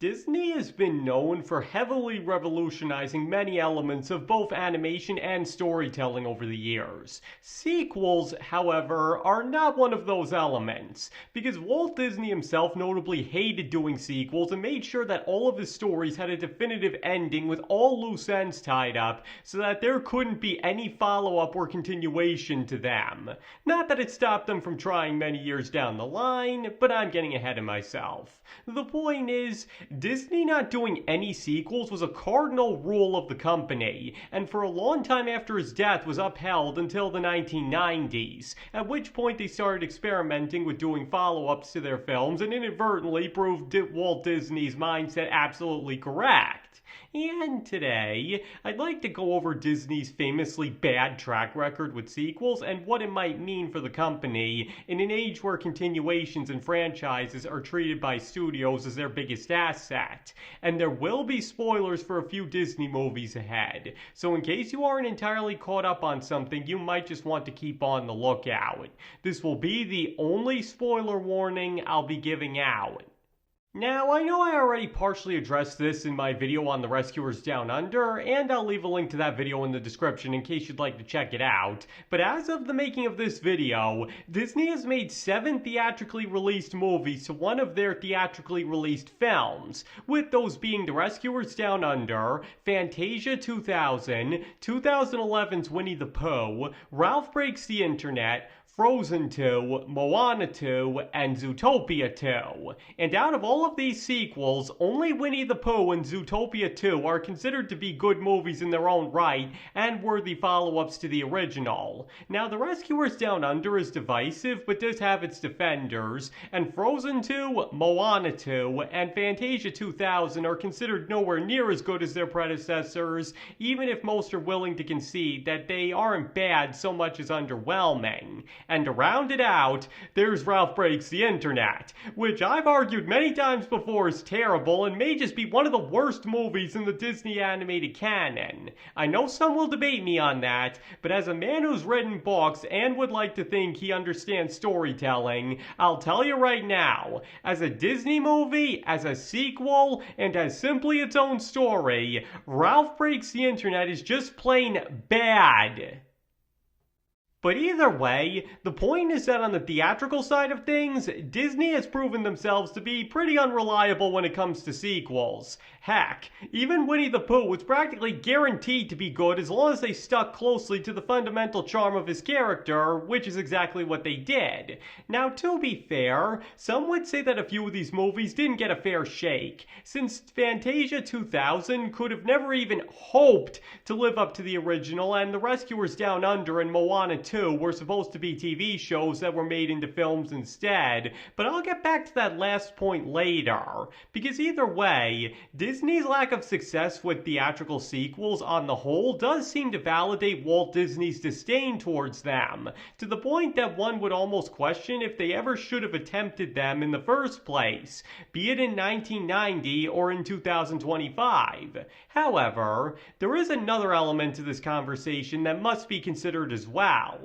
Disney has been known for heavily revolutionizing many elements of both animation and storytelling over the years. Sequels, however, are not one of those elements, because Walt Disney himself notably hated doing sequels and made sure that all of his stories had a definitive ending with all loose ends tied up so that there couldn't be any follow-up or continuation to them. Not that it stopped them from trying many years down the line, but I'm getting ahead of myself. The point is, Disney not doing any sequels was a cardinal rule of the company, and for a long time after his death was upheld until the 1990s, at which point they started experimenting with doing follow-ups to their films and inadvertently proved Walt Disney's mindset absolutely correct. And today, I'd like to go over Disney's famously bad track record with sequels and what it might mean for the company in an age where continuations and franchises are treated by studios as their biggest asset. And there will be spoilers for a few Disney movies ahead, so in case you aren't entirely caught up on something, you might just want to keep on the lookout. This will be the only spoiler warning I'll be giving out. Now, I know I already partially addressed this in my video on the Rescuers Down Under, and I'll leave a link to that video in the description in case you'd like to check it out, but as of the making of this video, Disney has made 7 theatrically released movies to one of their theatrically released films, with those being The Rescuers Down Under, Fantasia 2000, 2011's Winnie the Pooh, Ralph Breaks the Internet, Frozen 2, Moana 2, and Zootopia 2. And out of all of these sequels, only Winnie the Pooh and Zootopia 2 are considered to be good movies in their own right and worthy follow-ups to the original. Now, The Rescuers Down Under is divisive, but does have its defenders, and Frozen 2, Moana 2, and Fantasia 2000 are considered nowhere near as good as their predecessors, even if most are willing to concede that they aren't bad so much as underwhelming. And to round it out, there's Ralph Breaks the Internet, which I've argued many times before is terrible and may just be one of the worst movies in the Disney animated canon. I know some will debate me on that, but as a man who's written books and would like to think he understands storytelling, I'll tell you right now, as a Disney movie, as a sequel, and as simply its own story, Ralph Breaks the Internet is just plain bad. But either way, the point is that on the theatrical side of things, Disney has proven themselves to be pretty unreliable when it comes to sequels. Heck, even Winnie the Pooh was practically guaranteed to be good as long as they stuck closely to the fundamental charm of his character, which is exactly what they did. Now, to be fair, some would say that a few of these movies didn't get a fair shake, since Fantasia 2000 could have never even hoped to live up to the original, and The Rescuers Down Under and Moana 2 were supposed to be TV shows that were made into films instead, but I'll get back to that last point later, because either way, Disney's lack of success with theatrical sequels on the whole does seem to validate Walt Disney's disdain towards them, to the point that one would almost question if they ever should have attempted them in the first place, be it in 1990 or in 2025. However, there is another element to this conversation that must be considered as well.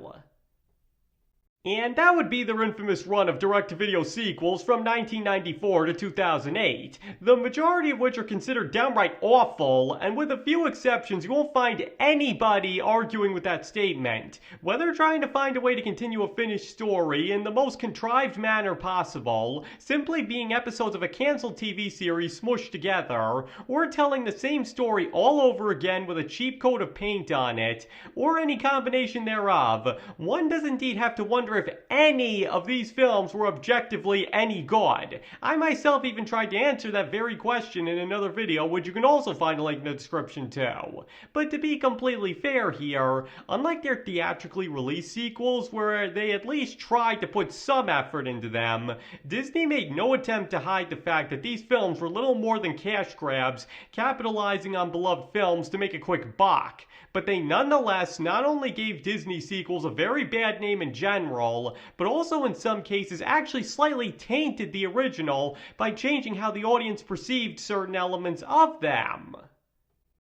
And that would be their infamous run of direct-to-video sequels from 1994 to 2008, the majority of which are considered downright awful, and with a few exceptions you won't find anybody arguing with that statement, whether trying to find a way to continue a finished story in the most contrived manner possible, simply being episodes of a cancelled TV series smushed together, or telling the same story all over again with a cheap coat of paint on it, or any combination thereof. One does indeed have to wonder if any of these films were objectively any good. I myself even tried to answer that very question in another video, which you can also find a link in the description too. But to be completely fair here, unlike their theatrically released sequels where they at least tried to put some effort into them, Disney made no attempt to hide the fact that these films were little more than cash grabs, capitalizing on beloved films to make a quick buck. But they nonetheless not only gave Disney sequels a very bad name in general, but also in some cases actually slightly tainted the original by changing how the audience perceived certain elements of them.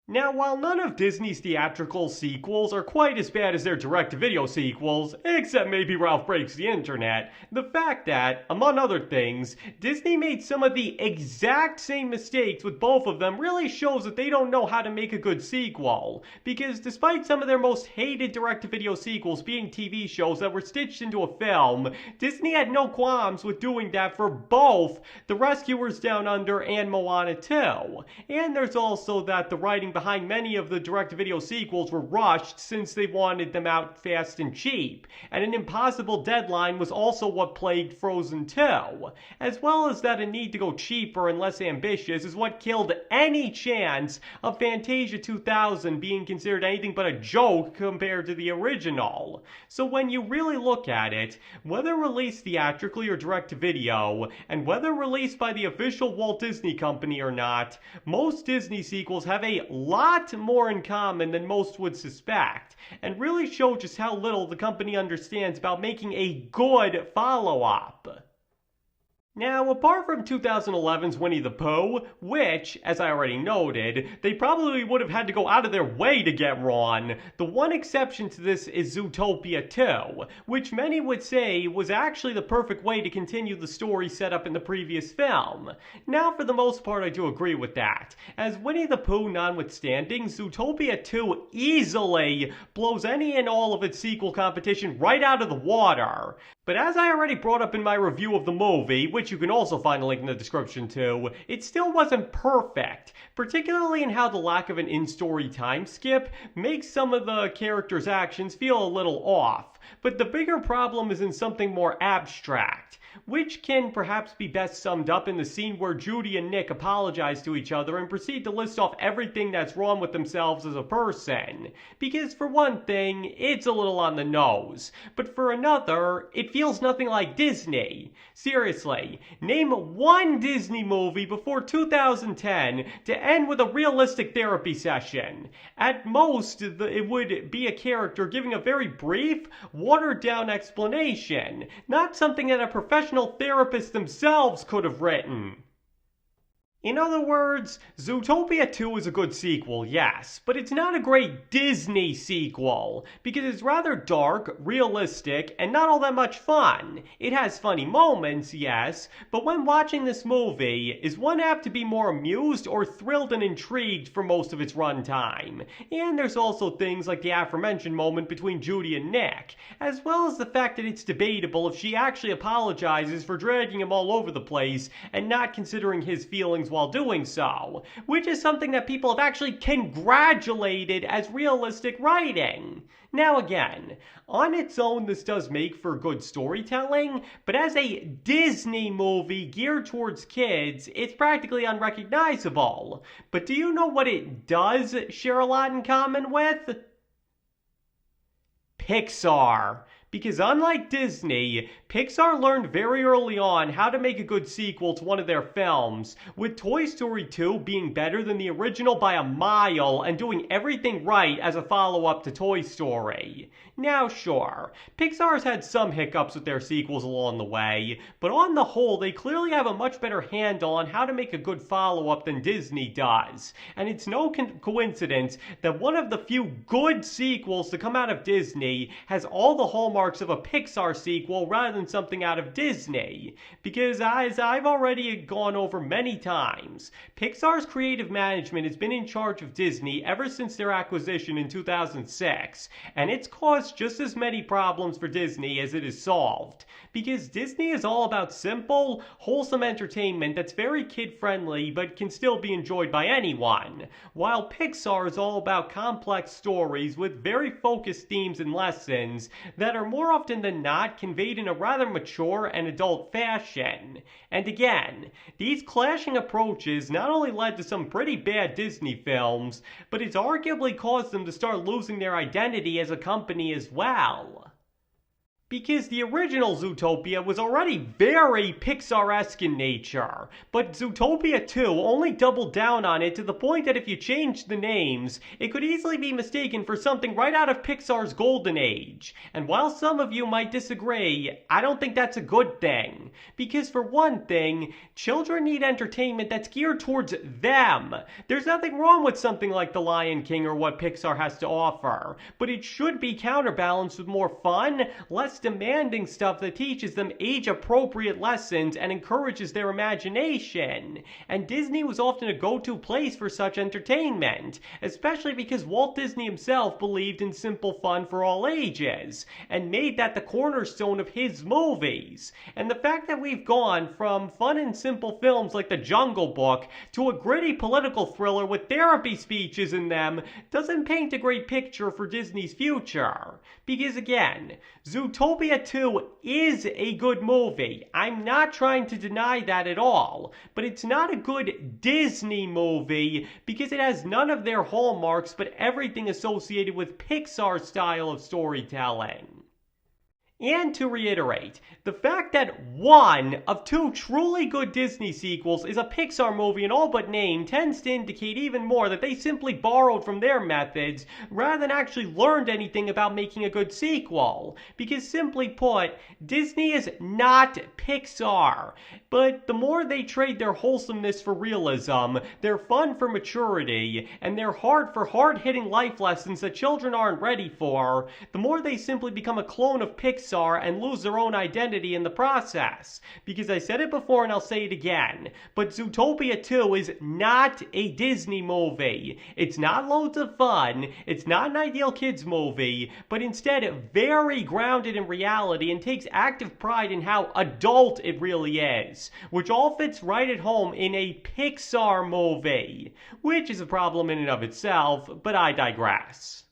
Now, while none of Disney's theatrical sequels are quite as bad as their direct-to-video sequels, except maybe Ralph Breaks the Internet, the fact that, among other things, Disney made some of the exact same mistakes with both of them really shows that they don't know how to make a good sequel. Because despite some of their most hated direct-to-video sequels being TV shows that were stitched into a film, Disney had no qualms with doing that for both The Rescuers Down Under and Moana 2. And there's also that the writing behind many of the direct-to-video sequels were rushed since they wanted them out fast and cheap, and an impossible deadline was also what plagued Frozen 2, as well as that a need to go cheaper and less ambitious is what killed any chance of Fantasia 2000 being considered anything but a joke compared to the original. So when you really look at it, whether released theatrically or direct-to-video, and whether released by the official Walt Disney Company or not, most Disney sequels have a lot more in common than most would suspect, and really show just how little the company understands about making a good follow-up. Now, apart from 2011's Winnie the Pooh, which, as I already noted, they probably would have had to go out of their way to get wrong, the one exception to this is Zootopia 2, which many would say was actually the perfect way to continue the story set up in the previous film. Now, for the most part, I do agree with that, as Winnie the Pooh notwithstanding, Zootopia 2 easily blows any and all of its sequel competition right out of the water. But as I already brought up in my review of the movie, which you can also find a link in the description to, it still wasn't perfect, particularly in how the lack of an in-story time skip makes some of the characters' actions feel a little off. But the bigger problem is in something more abstract, which can perhaps be best summed up in the scene where Judy and Nick apologize to each other and proceed to list off everything that's wrong with themselves as a person. Because for one thing, it's a little on the nose, but for another, it feels nothing like Disney. Seriously, name one Disney movie before 2010 to end with a realistic therapy session. At most, it would be a character giving a very brief, watered-down explanation, not something that a professional therapist themselves could have written. In other words, Zootopia 2 is a good sequel, yes, but it's not a great Disney sequel, because it's rather dark, realistic, and not all that much fun. It has funny moments, yes, but when watching this movie, is one apt to be more amused or thrilled and intrigued for most of its runtime? And there's also things like the aforementioned moment between Judy and Nick, as well as the fact that it's debatable if she actually apologizes for dragging him all over the place and not considering his feelings while doing so, which is something that people have actually congratulated as realistic writing. Now again, on its own this does make for good storytelling, but as a Disney movie geared towards kids, it's practically unrecognizable. But do you know what it does share a lot in common with? Pixar. Because unlike Disney, Pixar learned very early on how to make a good sequel to one of their films, with Toy Story 2 being better than the original by a mile and doing everything right as a follow-up to Toy Story. Now sure, Pixar's had some hiccups with their sequels along the way, but on the whole they clearly have a much better handle on how to make a good follow-up than Disney does. And it's no coincidence that one of the few good sequels to come out of Disney has all the hallmarks of a Pixar sequel rather than something out of Disney. Because as I've already gone over many times, Pixar's creative management has been in charge of Disney ever since their acquisition in 2006, and it's caused just as many problems for Disney as it has solved. Because Disney is all about simple, wholesome entertainment that's very kid-friendly but can still be enjoyed by anyone, while Pixar is all about complex stories with very focused themes and lessons that are more often than not conveyed in a rather mature and adult fashion. And again, these clashing approaches not only led to some pretty bad Disney films, but it's arguably caused them to start losing their identity as a company as well. Because the original Zootopia was already very Pixar-esque in nature, but Zootopia 2 only doubled down on it to the point that if you changed the names, it could easily be mistaken for something right out of Pixar's golden age. And while some of you might disagree, I don't think that's a good thing. Because for one thing, children need entertainment that's geared towards them. There's nothing wrong with something like The Lion King or what Pixar has to offer, but it should be counterbalanced with more fun, less demanding stuff that teaches them age-appropriate lessons and encourages their imagination. And Disney was often a go-to place for such entertainment, especially because Walt Disney himself believed in simple fun for all ages, and made that the cornerstone of his movies. And the fact that we've gone from fun and simple films like The Jungle Book to a gritty political thriller with therapy speeches in them doesn't paint a great picture for Disney's future. Because again, Zootopia 2 is a good movie. I'm not trying to deny that at all. But it's not a good Disney movie because it has none of their hallmarks but everything associated with Pixar's style of storytelling. And to reiterate, the fact that one of two truly good Disney sequels is a Pixar movie in all but name tends to indicate even more that they simply borrowed from their methods rather than actually learned anything about making a good sequel. Because simply put, Disney is not Pixar. But the more they trade their wholesomeness for realism, their fun for maturity, and their heart for hard-hitting life lessons that children aren't ready for, the more they simply become a clone of Pixar and lose their own identity in the process. Because I said it before and I'll say it again, but Zootopia 2 is not a Disney movie. It's not loads of fun, it's not an ideal kids movie, but instead very grounded in reality and takes active pride in how adult it really is, which all fits right at home in a Pixar movie, which is a problem in and of itself, but I digress.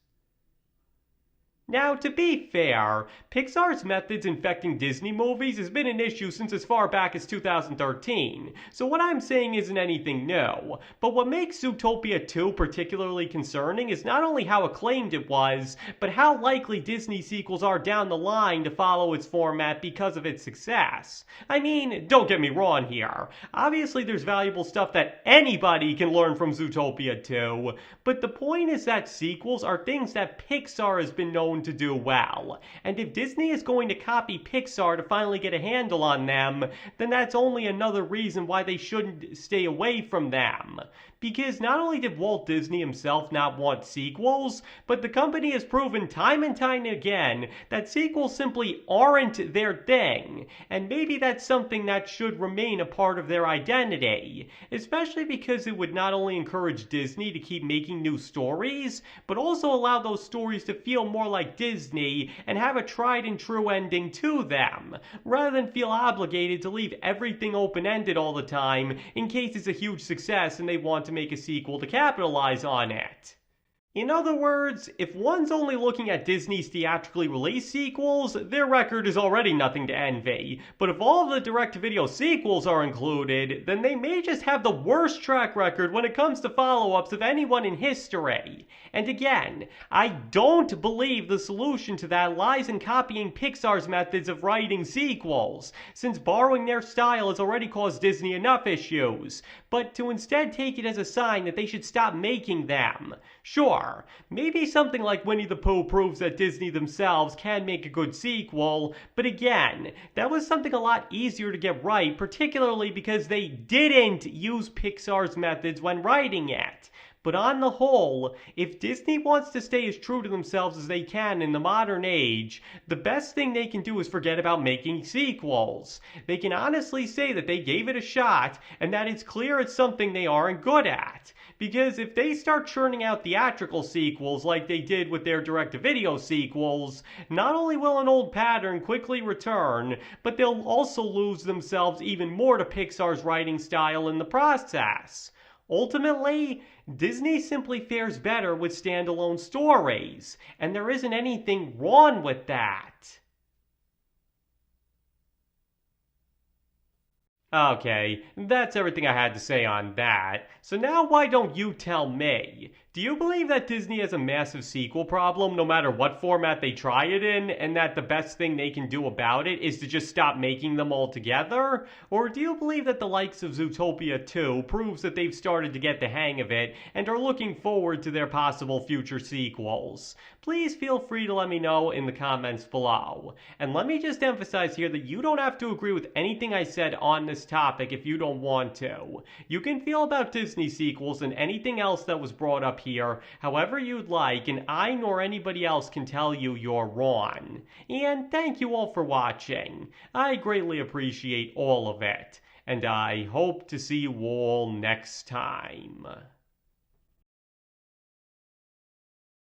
Now, to be fair, Pixar's methods infecting Disney movies has been an issue since as far back as 2013, so what I'm saying isn't anything new. But what makes Zootopia 2 particularly concerning is not only how acclaimed it was, but how likely Disney sequels are down the line to follow its format because of its success. I mean, don't get me wrong here. Obviously there's valuable stuff that anybody can learn from Zootopia 2, but the point is that sequels are things that Pixar has been known to do well. And if Disney is going to copy Pixar to finally get a handle on them, then that's only another reason why they shouldn't stay away from them. Because not only did Walt Disney himself not want sequels, but the company has proven time and time again that sequels simply aren't their thing. And maybe that's something that should remain a part of their identity. Especially because it would not only encourage Disney to keep making new stories, but also allow those stories to feel more like Disney and have a tried and true ending to them, rather than feel obligated to leave everything open-ended all the time in case it's a huge success and they want to make a sequel to capitalize on it. In other words, if one's only looking at Disney's theatrically released sequels, their record is already nothing to envy. But if all of the direct-to-video sequels are included, then they may just have the worst track record when it comes to follow-ups of anyone in history. And again, I don't believe the solution to that lies in copying Pixar's methods of writing sequels, since borrowing their style has already caused Disney enough issues, but to instead take it as a sign that they should stop making them. Sure, maybe something like Winnie the Pooh proves that Disney themselves can make a good sequel, but again, that was something a lot easier to get right, particularly because they didn't use Pixar's methods when writing it. But on the whole, if Disney wants to stay as true to themselves as they can in the modern age, the best thing they can do is forget about making sequels. They can honestly say that they gave it a shot, and that it's clear it's something they aren't good at. Because if they start churning out theatrical sequels like they did with their direct-to-video sequels, not only will an old pattern quickly return, but they'll also lose themselves even more to Pixar's writing style in the process. Ultimately, Disney simply fares better with standalone stories, and there isn't anything wrong with that. Okay, that's everything I had to say on that. So now why don't you tell me? Do you believe that Disney has a massive sequel problem no matter what format they try it in, and that the best thing they can do about it is to just stop making them altogether? Or do you believe that the likes of Zootopia 2 proves that they've started to get the hang of it and are looking forward to their possible future sequels? Please feel free to let me know in the comments below. And let me just emphasize here that you don't have to agree with anything I said on this topic if you don't want to. You can feel about Disney sequels and anything else that was brought up here however you'd like, and I nor anybody else can tell you you're wrong. And thank you all for watching. I greatly appreciate all of it, and I hope to see you all next time.